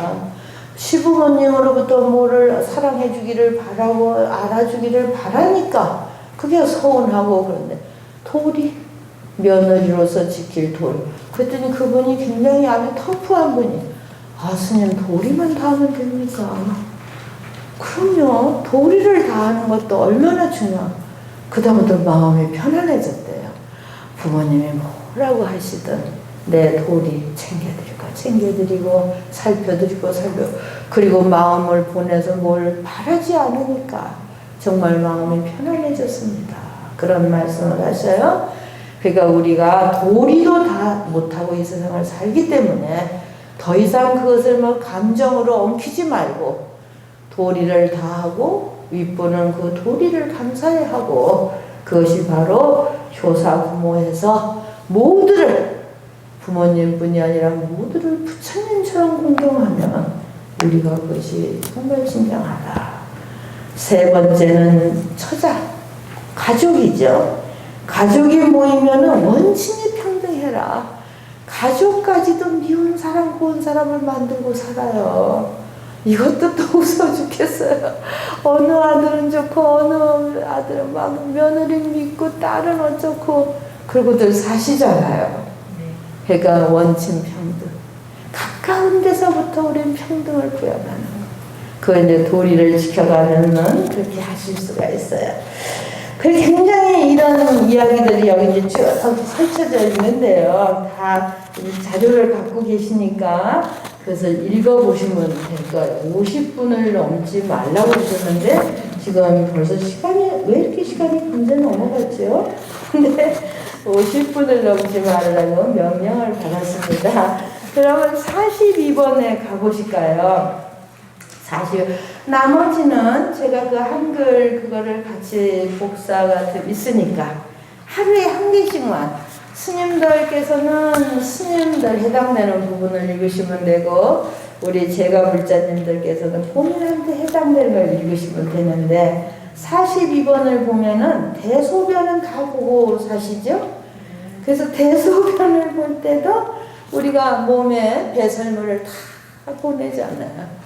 시부모님으로부터 뭐를 사랑해 주기를 바라고 알아주기를 바라니까 그게 서운하고 그런데 도리, 며느리로서 지킬 도리. 그랬더니 그분이 굉장히 아주 터프한 분이 아 스님 도리만 다하면 됩니까? 그럼요. 도리를 다하는 것도 얼마나 중요하고 그다음부터 마음이 편안해졌대요. 부모님이 뭐라고 하시든 내 도리 챙겨드리고 살펴드리고 그리고 마음을 보내서 뭘 바라지 않으니까 정말 마음이 편안해졌습니다. 그런 말씀을 하셔요. 그러니까 우리가 도리도 다 못하고 이 세상을 살기 때문에 더 이상 그것을 뭐 감정으로 엉키지 말고 도리를 다하고 윗분은 그 도리를 감사해하고 그것이 바로 효사구모해서 모두를 부모님뿐이 아니라 모두를 부처님처럼 공경하면 우리가 그것이 정말 신명하다. 세 번째는 처자, 가족이죠. 가족이 모이면은 원친이 평등해라. 가족까지도 미운 사람, 고운 사람을 만들고 살아요. 이것도 또 웃어 죽겠어요. 어느 아들은 좋고 어느 아들은 막 며느리 믿고 딸은 어쩌고 그러고들 사시잖아요. 그러니까 원친 평등. 가까운 데서부터 우리는 평등을 구현하는 거. 그 이제 도리를 지켜가면은 그렇게 하실 수가 있어요. 그 굉장히 이런 이야기들이 여기 이제 쭉 설쳐져 있는데요. 다 자료를 갖고 계시니까 그것을 읽어보시면 될 거예요. 50분을 넘지 말라고 하셨는데 지금 벌써 시간이 왜 이렇게 시간이 금세 넘어갔죠? 근데 50분을 넘지 말라고 명령을 받았습니다. 그러면 42번에 가보실까요? 나머지는 제가 그 한글 그거를 같이 복사가 있으니까 하루에 한 개씩만 스님들께서는 스님들 해당되는 부분을 읽으시면 되고 우리 제가 불자님들께서는 본인한테 해당되는 걸 읽으시면 되는데 42번을 보면은 대소변은 다 보고 사시죠? 그래서 대소변을 볼 때도 우리가 몸에 배설물을 다 보내잖아요.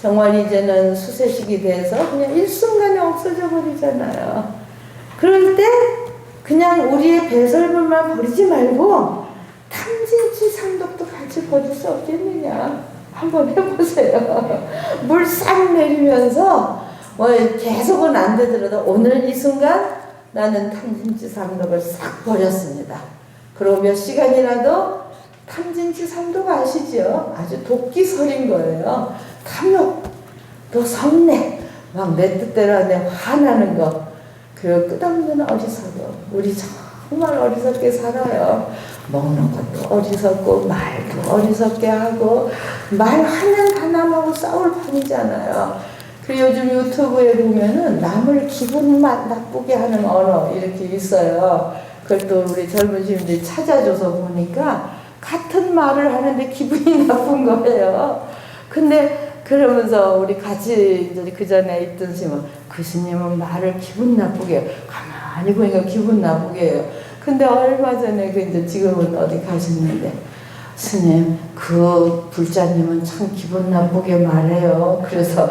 정말 이제는 수세식이 돼서 그냥 일순간에 없어져 버리잖아요. 그럴 때 그냥 우리의 배설물만 버리지 말고 탐진치 상독도 같이 버릴 수 없겠느냐. 한번 해보세요. 물 싹 내리면서 뭐 계속은 안 되더라도 오늘 이 순간 나는 탐진치 상독을 싹 버렸습니다. 그리고 몇 시간이라도 탐진치 상독 아시죠? 아주 도끼설인 거예요. 탐욕, 또 성내, 막 내 뜻대로 내 화나는 거, 그리고 끝없는 어리석어. 우리 정말 어리석게 살아요. 먹는 것도 어리석고, 말도 어리석게 하고, 말하면 하나하고 싸울 판이잖아요. 그리고 요즘 유튜브에 보면은 남을 기분 나쁘게 하는 언어 이렇게 있어요. 그걸 또 우리 젊은 시민들이 찾아줘서 보니까 같은 말을 하는데 기분이 나쁜 거예요. 근데 그러면서 우리 같이 이제 그 전에 있던 스님은 그 스님은 말을 기분 나쁘게 해요. 가만히 보니까 기분 나쁘게 해요. 근데 얼마 전에 그 이제 지금은 어디 가셨는데 스님 그 불자님은 참 기분 나쁘게 말해요. 그래서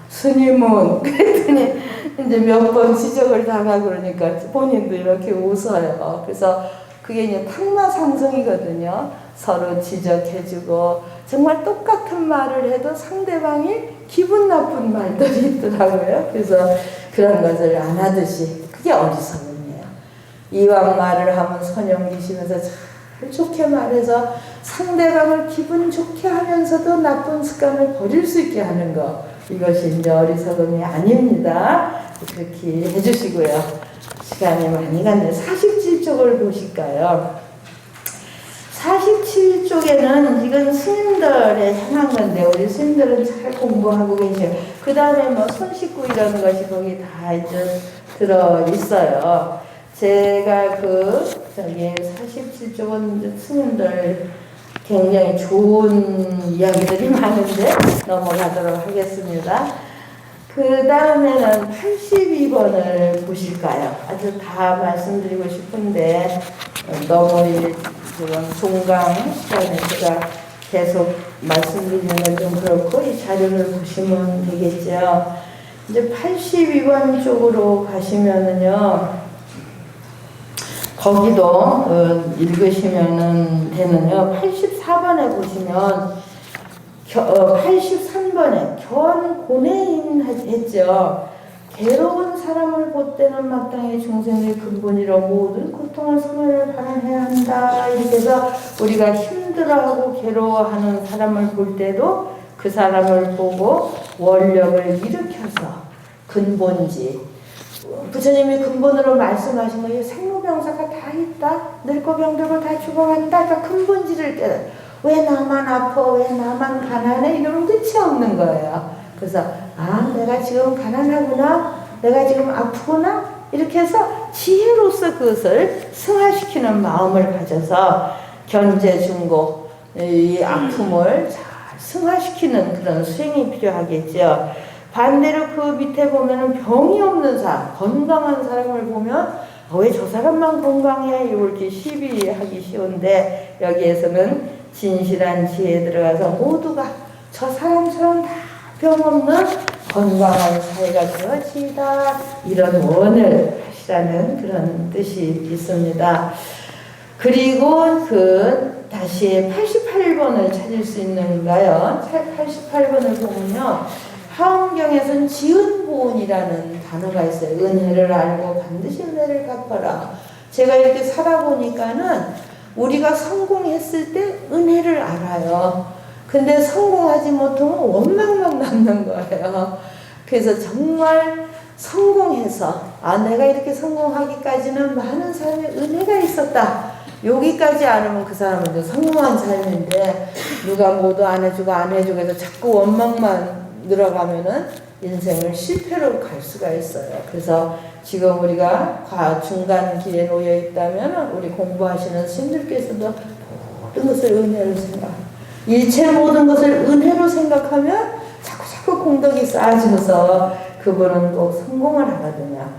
스님은 그랬더니 이제 몇 번 지적을 당하고 그러니까 본인도 이렇게 웃어요. 그래서 그게 이제 탕마상성이거든요. 서로 지적해주고 정말 똑같은 말을 해도 상대방이 기분 나쁜 말들이 있더라고요. 그래서 그런 것을 안 하듯이 그게 어리석음이에요. 이왕 말을 하면 선영기시면서 잘 좋게 말해서 상대방을 기분 좋게 하면서도 나쁜 습관을 버릴 수 있게 하는 거. 이것이 이제 어리석음이 아닙니다. 그렇게 해주시고요. 시간이 많이 갔는데 47쪽을 보실까요? 47쪽에는 이건 스님들에 향한 건데 우리 스님들은 잘 공부하고 계세요. 그 다음에 뭐 손 씻고 이런 것이 거기 다 이제 들어 있어요. 제가 그 저기 47쪽은 이제 스님들 굉장히 좋은 이야기들이 많은데 넘어가도록 하겠습니다. 그 다음에는 82번을 보실까요? 아주 다 말씀드리고 싶은데 너무 지금 종강 시간에 제가 계속 말씀드리는 건 좀 그렇고 이 자료를 보시면 되겠죠. 이제 82번 쪽으로 가시면은요, 거기도 읽으시면은 되는요. 84번에 보시면 83번에 견고뇌인 했죠. 괴로운 사람을 볼 때는 마땅히 중생의 근본이라 모든 고통을 소멸을 발현해야 한다. 이렇게 해서 우리가 힘들어하고 괴로워하는 사람을 볼 때도 그 사람을 보고 원력을 일으켜서 근본지, 부처님이 근본으로 말씀하신 거, 이 생로병사가 다 있다. 늙고 병들고 다 죽어간다. 그러니까 근본지를 깨달아. 왜 나만 아파? 왜 나만 가난해? 이러면 끝이 없는 거예요. 그래서 아, 내가 지금 가난하구나. 내가 지금 아프구나. 이렇게 해서 지혜로서 그것을 승화시키는 마음을 가져서 견제, 중고, 이 아픔을 잘 승화시키는 그런 수행이 필요하겠죠. 반대로 그 밑에 보면은 병이 없는 사람, 건강한 사람을 보면 왜 저 사람만 건강해? 이렇게 시비하기 쉬운데, 여기에서는 진실한 지혜에 들어가서 모두가 저 사람처럼 다 병 없는 건강한 사회가 되어지이다. 이런 원을 하시라는 그런 뜻이 있습니다. 그리고 다시 88번을 찾을 수 있는가요? 88번을 보면요. 하엄경에서는 지은보은이라는 단어가 있어요. 은혜를 알고 반드시 은혜를 갚아라. 제가 이렇게 살아보니까는 우리가 성공했을 때 은혜를 알아요. 근데 성공하지 못하면 원망만 남는 거예요. 그래서 정말 성공해서 내가 이렇게 성공하기까지는 많은 사람의 은혜가 있었다. 여기까지 알으면 그 사람은 이제 성공한 삶인데, 누가 뭐도 안 해주고 안 해주고 해서 자꾸 원망만 늘어가면은 인생을 실패로 갈 수가 있어요. 그래서 지금 우리가 중간 길에 놓여 있다면 우리 공부하시는 스님들께서도 모든 것을 은혜로 생각합니다. 일체 모든 것을 은혜로 생각하면 자꾸 공덕이 쌓아져서 그분은 꼭 성공을 하거든요.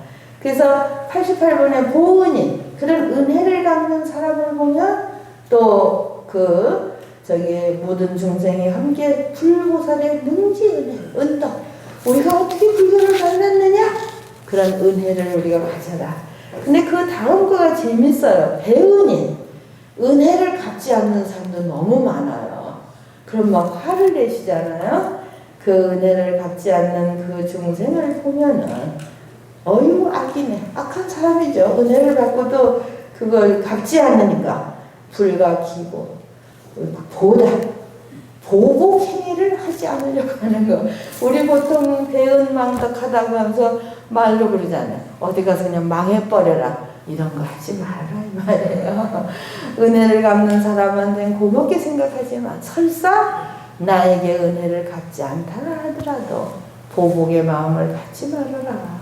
그래서 88번의 보은인, 그런 은혜를 갚는 사람을 보면 또 모든 중생이 함께 불보살의 능지 은덕, 우리가 어떻게 불교를 만났느냐? 그런 은혜를 우리가 가져라. 근데 그 다음 거가 재밌어요. 배은인, 은혜를 갚지 않는 사람도 너무 많아요. 그럼 막 화를 내시잖아요. 그 은혜를 갚지 않는 그 중생을 보면은 어휴 악이네, 악한 사람이죠. 은혜를 받고도 그걸 갚지 않으니까 불과 기고 보복 행위를 하지 않으려고 하는 거. 우리 보통 배은망덕하다고 하면서 말로 그러잖아요. 어디 가서 그냥 망해버려라. 이런 거 하지 마라 이 말이에요. 은혜를 갚는 사람한테는 고맙게 생각하지만 설사 나에게 은혜를 갚지 않다 하더라도 보복의 마음을 갖지 말아라.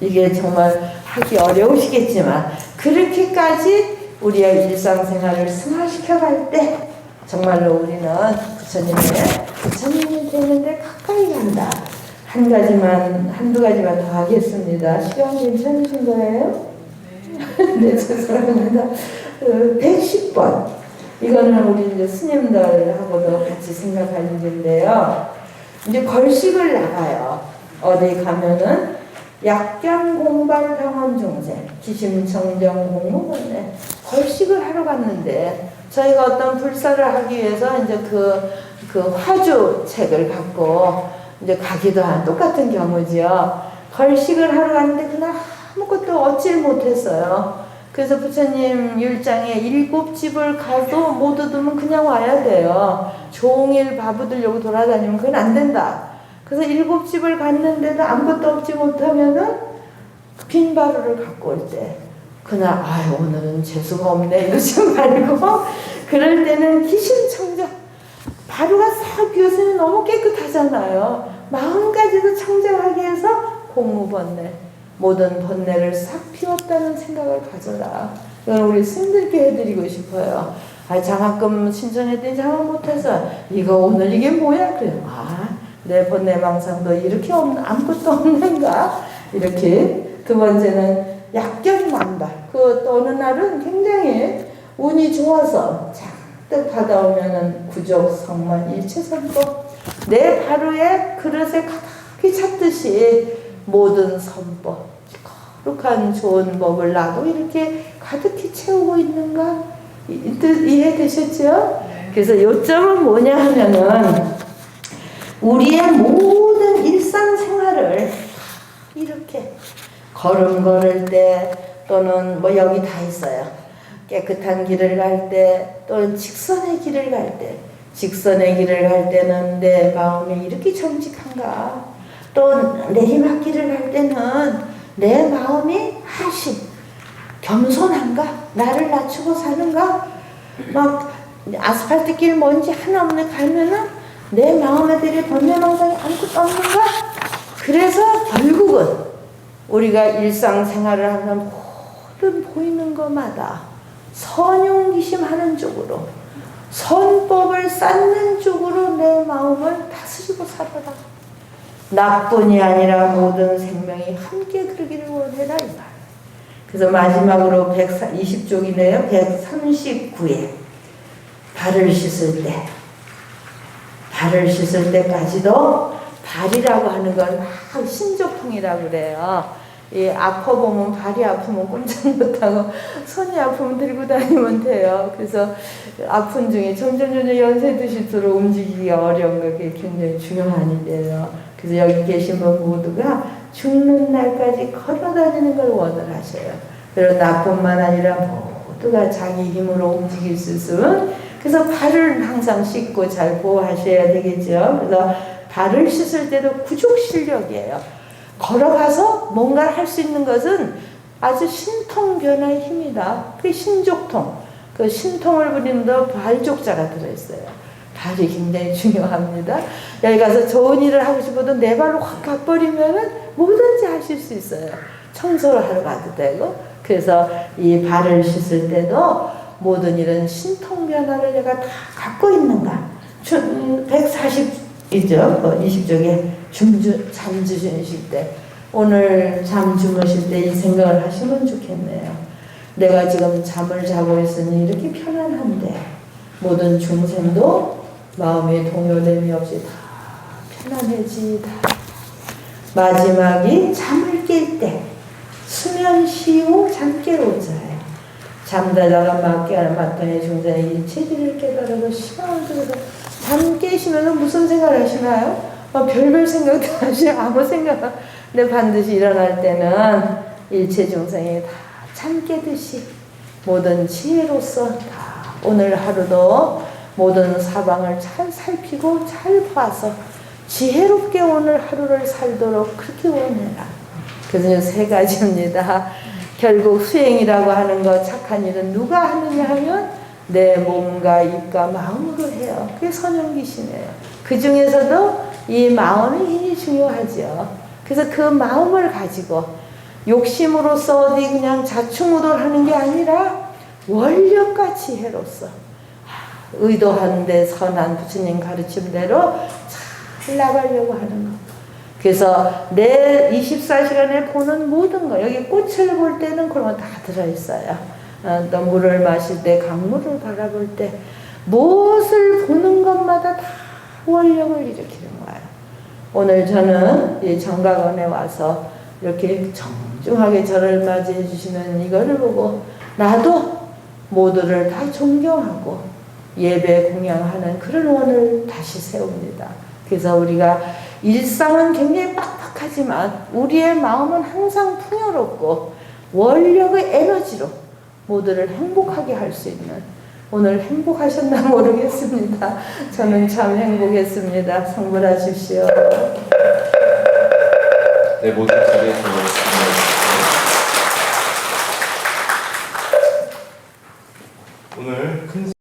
이게 정말 하기 어려우시겠지만 그렇게까지 우리의 일상생활을 승화시켜 갈 때 정말로 우리는 부처님이 되는데 가까이 간다. 한두 가지만 더 하겠습니다. 시간 괜찮으신 거예요? 네, 죄송합니다. 110번. 이거는 우리 이제 스님들하고도 같이 생각할 일인데요. 이제 걸식을 나가요. 어디 가면은 약견 공발 병원 중생, 기심청정 공무원에 걸식을 하러 갔는데, 저희가 어떤 불사를 하기 위해서 이제 그 화주 책을 갖고 이제 가기도 한 똑같은 경우지요. 걸식을 하러 갔는데 그날 아무것도 얻질 못했어요. 그래서 부처님 율장에 7집을 가도 못 얻으면 그냥 와야 돼요. 종일 바보들려고 돌아다니면 그건 안 된다. 그래서 7집을 갔는데도 아무것도 얻지 못하면은 빈 바루를 갖고 올 때, 그날 오늘은 재수가 없네 이러지 말고, 그럴 때는 기심청정, 바루가 싹 비었으면 너무 깨끗하잖아요. 마음까지도 청정하게 해서 공무번뇌, 모든 번뇌를 싹 피웠다는 생각을 가져라. 이건 우리 스님들께 해드리고 싶어요. 장학금 신청했더니 장학 못해서 이거 오늘 이게 뭐야? 그래요. 내 번뇌망상도 이렇게 아무것도 없는가? 이렇게. 두 번째는 약견만발. 또 어느 날은 굉장히 운이 좋아서 잔뜩 받아오면은 구족, 성만, 일체선법 내 바로에 그릇에 가득히 찼듯이 모든 선법, 거룩한 좋은 법을 나도 이렇게 가득히 채우고 있는가? 이해되셨죠? 그래서 요점은 뭐냐 하면은 우리의 모든 일상생활을 이렇게 걸음 걸을 때 또는 뭐 여기 다 있어요. 깨끗한 길을 갈 때 또는 직선의 길을 갈 때 직선의 길을 갈 때는 내 마음이 이렇게 정직한가? 또 내리막길을 갈 때는 내 마음이 한심 겸손한가? 나를 낮추고 사는가? 막 아스팔트 길 먼지 하나 없는 가면은 내 마음에 들이 번뇌망상이 아무것도 없는가? 그래서 결국은 우리가 일상생활을 하면 모든 보이는 것마다 선용기심하는 쪽으로 선법을 쌓는 쪽으로 내 마음을 다스리고 살아라. 나뿐이 아니라 모든 생명이 함께 그러기를 원해라 이 말. 그래서 마지막으로 120쪽이네요. 139에 발을 씻을 때까지도 발이라고 하는 건 막 신조통이라고 그래요. 이 아파 보면 발이 아프면 꼼짝 못하고 손이 아프면 들고 다니면 돼요. 그래서 아픈 중에 점점 연세 드실수록 움직이기가 어려운 게 굉장히 중요한 일이에요. 그래서 여기 계신 분 모두가 죽는 날까지 걸어다니는 걸 원하셔요. 그리고 나뿐만 아니라 모두가 자기 힘으로 움직일 수 있으면 그래서 발을 항상 씻고 잘 보호하셔야 되겠죠. 그래서 발을 씻을 때도 구족 실력이에요. 걸어가서 뭔가를 할 수 있는 것은 아주 신통 변화의 힘이다. 그게 신족통. 그 신통을 부리는데 발족자가 들어있어요. 발이 굉장히 중요합니다. 여기 가서 좋은 일을 하고 싶어도 내 발로 확 가버리면은 뭐든지 하실 수 있어요. 청소를 하러 가도 되고. 그래서 이 발을 씻을 때도 모든 일은 신통 변화를 내가 다 갖고 있는가. 140이죠. 20쪽에 잠 주무실 때 오늘 잠 주무실 때 이 생각을 하시면 좋겠네요. 내가 지금 잠을 자고 있으니 이렇게 편안한데 모든 중생도 마음의 동요됨이 없이 다 편안해지다. 마지막이 잠을 깰 때 수면 시후 잠 깨우자예요. 잠자다가 막 깨어났더니 중생이 체질을 깨달아서 시간을 들어서 잠 깨시면 무슨 생각을 하시나요? 별별 생각도 하시고 아무 생각. 근데 반드시 일어날 때는 일체 중생이 다 잠 깨듯이 모든 지혜로서 다 오늘 하루도 모든 사방을 잘 살피고 잘 봐서 지혜롭게 오늘 하루를 살도록 그렇게 원해라. 그래서 세 가지입니다. 결국 수행이라고 하는 거 착한 일은 누가 하느냐 하면 내 몸과 입과 마음으로 해요. 그게 선용기심이에요. 그 중에서도 이 마음이 힘이 중요하죠. 그래서 그 마음을 가지고 욕심으로서 어디 그냥 자충우돌하는 게 아니라 원력과 지혜로서 의도하는데 선한 부처님 가르침대로 잘 나가려고 하는 거. 그래서 내 24시간에 보는 모든 거, 여기 꽃을 볼 때는 그런 거 다 들어있어요. 또 물을 마실 때, 강물을 바라볼 때, 무엇을 보는 것마다 다 원력을 일으키는 거예요. 오늘 저는 이 정각원에 와서 이렇게 정중하게 저를 맞이해 주시는 이거를 보고 나도 모두를 다 존경하고 예배 공양하는 그런 원을 다시 세웁니다. 그래서 우리가 일상은 굉장히 빡빡하지만 우리의 마음은 항상 풍요롭고 원력의 에너지로 모두를 행복하게 할 수 있는, 오늘 행복하셨나 모르겠습니다. 저는 참 행복했습니다. 성불하십시오. 네, 모두 자리에